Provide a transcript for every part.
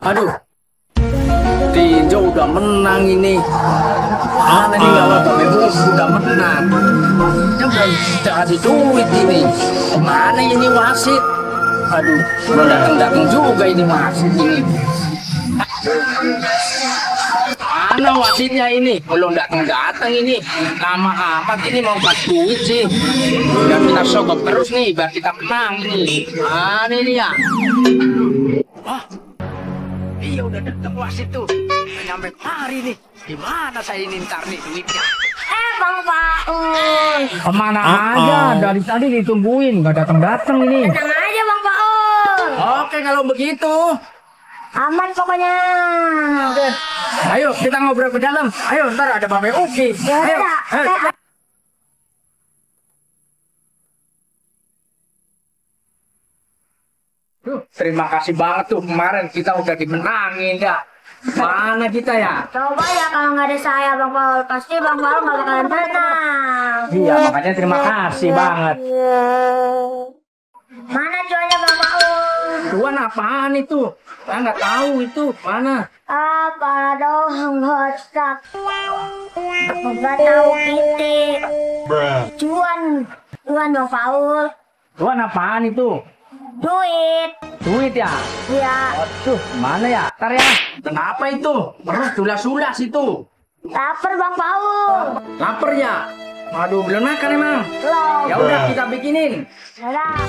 Aduh, tinjau udah menang ini. Mana nih kalau Babe Bus udah menang? Dia udah kasih duit ini. Mana ini wasit? Aduh, belum datang juga ini wasit ini. Mana wasitnya ini? Belum datang ini. Lama amat ini mau kasih duit sih. Udah kita sogok terus nih biar kita menang ini. Mana ini ya? Wah. Iya udah datang wasit tuh, nyampe kemari nih. Gimana saya ini ntar nih duitnya? Bang Paul. Kemana aja? Dari tadi ditungguin, nggak datang ini. Tenang aja Bang Paul. Oke kalau begitu. Aman pokoknya. Oke. Ayo kita ngobrol ke dalam. Ayo ntar ada Babe Uki. Ayo. Terima kasih banget tuh kemarin kita udah dimenangin ya. Mana kita ya? Coba ya kalau nggak ada saya Bang Paul, pasti Bang Paul nggak bakalan menang. Iya makanya terima kasih banget. Mana cuannya Bang Paul? Cuan apaan itu? Saya nggak tahu itu mana. Apa dong gocak? Nggak tahu kita. Cuan Bang Paul. Cuan apaan itu? Duit. Duit ya? Iya. Aduh, mana ya? Ntar ya. Kenapa itu? Perut sulas-sulas itu. Lapar Bang Paul. Lapar ya? Aduh, belum makan emang. Belum. Ya udah kita bikinin. Dadah.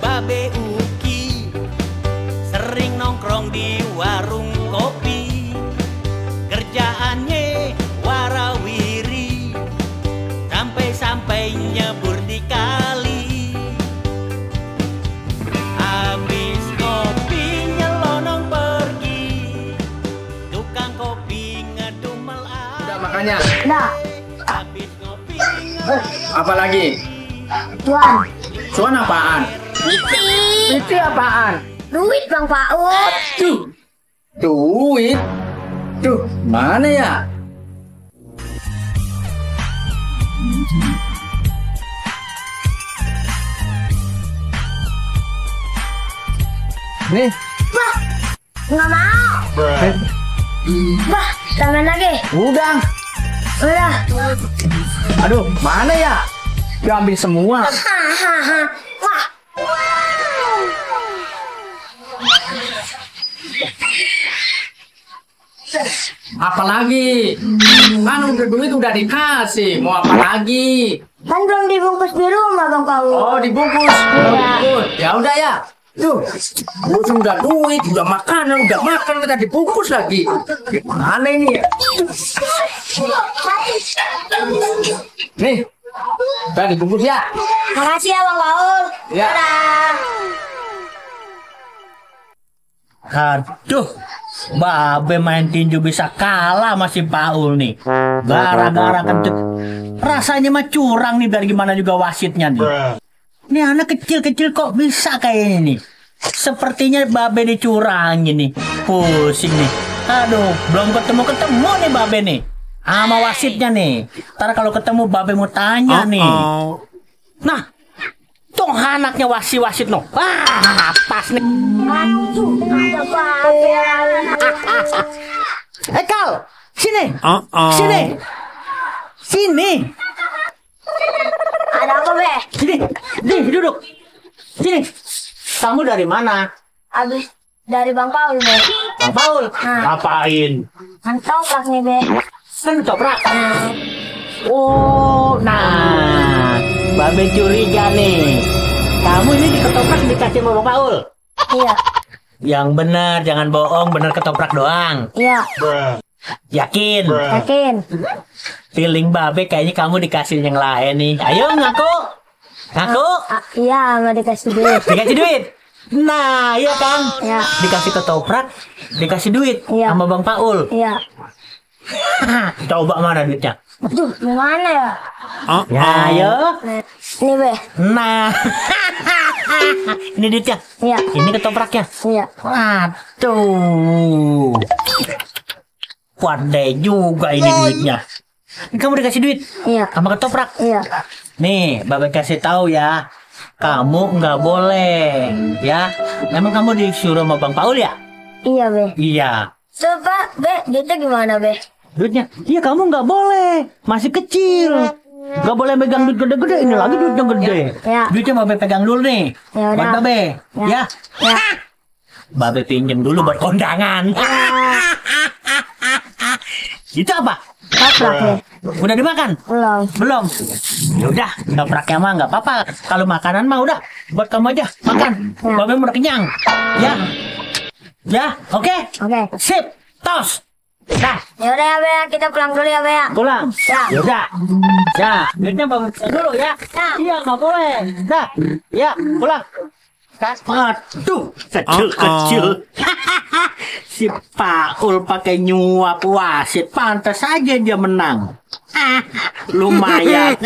Babe Uki sering nongkrong di warung kopi, kerjaannya warawiri, sampai-sampai nyebur di kali. Habis kopi nyelonong pergi, tukang kopi ngedumel aja. Udah makannya? Udah. Habis ngopi Apa lagi? Cuan. Cuan apaan? Itu apaan? Duit Bang Paul. Tuh. Duit. Tuh, mana ya? Nih. Bah, nggak mau. Bah, tambahin lagi. Udah. Udah. Aduh, mana ya? Diambil semua. Hahaha. Wah. Apa lagi? Kan udah duit udah dikasih. Mau apa lagi? Kan belum dibungkus di rumah Bang Paul. Oh, dibungkus. Oh, ya udah ya. Tuh, udah duit, udah makanan, udah makan, kita dibungkus lagi. Gimana ini ya? Nih, udah dibungkus ya. Makasih ya Bang Paul. Ya. Dadah. Aduh, Babe main tinju bisa kalah sama si Paul nih. Gara-gara kentut. Rasanya mah curang nih, biar gimana juga wasitnya nih. Ini anak kecil-kecil kok bisa kayaknya nih. Sepertinya Babe dicurangin nih. Pusing nih. Aduh, belum ketemu nih Babe nih. Sama wasitnya nih. Ntar kalau ketemu Babe mau tanya nih. Nah, tuh anaknya wasit no. Wah, pas nih. Ada Babe. Kal, sini. Sini. Sini. Ada apa, Be? Sini. Nih, duduk. Sini. Kamu dari mana? Habis dari Bang Paul, Be. Bang Paul. Ngapain? Ketoprak nih, Be. Kan ketoprak. Oh, nah. Babe curiga nih. Kamu ini diketoprak dikasih sama Bang Paul? Iya. Yang benar, jangan bohong, benar ketoprak doang. Iya. Yakin? Yakin. Feeling Babe kayaknya kamu dikasih yang lain nih. Ayo ngaku. Ngaku. Iya, nggak dikasih duit. Dikasih duit. Nah, iya kan? Iya. Dikasih ketoprak, dikasih duit Iya. sama Bang Paul. Iya. Coba mana duitnya? Aduh, gimana ya? Ya, ayo. Nah, ini, Be. Nah. Ini duitnya. Iya. Ini ketopraknya. Iya. Waduh. Pandai juga ini duitnya. Kamu dikasih duit Iya. sama ketoprak. Iya. Nih, Babe kasih tahu ya. Kamu nggak boleh, ya. Emang kamu disuruh sama Bang Paul ya? Iya, Be. Iya. Coba, Be, duitnya gimana, Be? Duitnya? Iya, kamu nggak boleh. Masih kecil. Nggak boleh pegang duit gede-gede. Ini lagi duitnya gede. Ya. Duitnya Babe pegang dulu nih. Ya Buat udah. Babe. Ya. Ya. Babe pinjem dulu buat kondangan. Itu apa? Ketoprak, Be. Udah dimakan? Belum. Belum. Yaudah, ketopraknya mah nggak apa-apa. Kalau makanan mah udah buat kamu aja makan. Ya. Babe udah kenyang. Ya. Ya, oke. Oke. Sip. Tos. Dah, Yaudah ya, Be. Kita pulang dulu ya, Be. Ya. pulang. Ya. Yaudah. Ya, duitnya Babe dulu ya. Ya. Iya, nggak boleh. Dah. Ya, pulang. Aduh, kecil-kecil. Si Paul pakai nyuap wasit, pantas saja dia menang. Lumayan.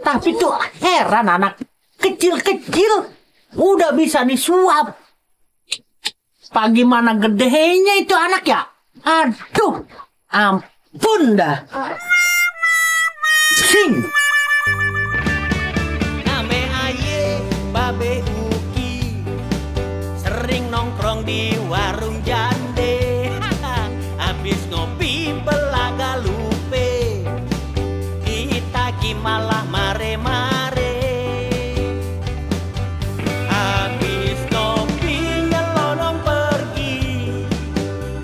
Tapi tuh heran anak kecil-kecil udah bisa disuap. Bagaimana gedenya itu anak ya? Aduh, ampun dah. Sing. Name aye Babe Uki, sering nongkrong di warung jande. Habis ngopi belaga lupe, ditagi malah mare-mare. Habis ngopi nyelonong pergi,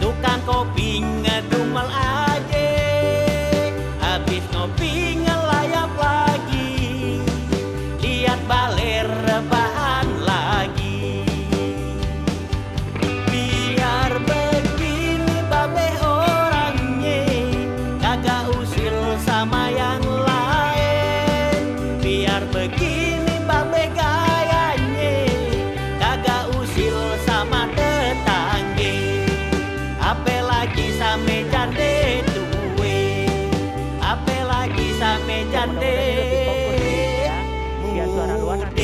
tukang kopi ngedumel aja. Habis ngopi ngelayap lagi, lihat baler rebahan lagi. Biar begini Babe orangnya, kagak usil sama yang lain. Biar begini Babe gayanya, kagak usil sama tetangge. Apalagi same jande duwe, apalagi same jande mude.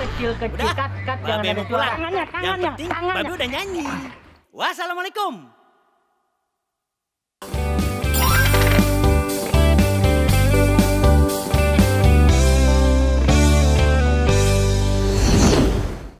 Kecil-kecil kat jangan Babe ada mau pulang. suara. Yang penting Babe udah nyanyi. Wassalamualaikum.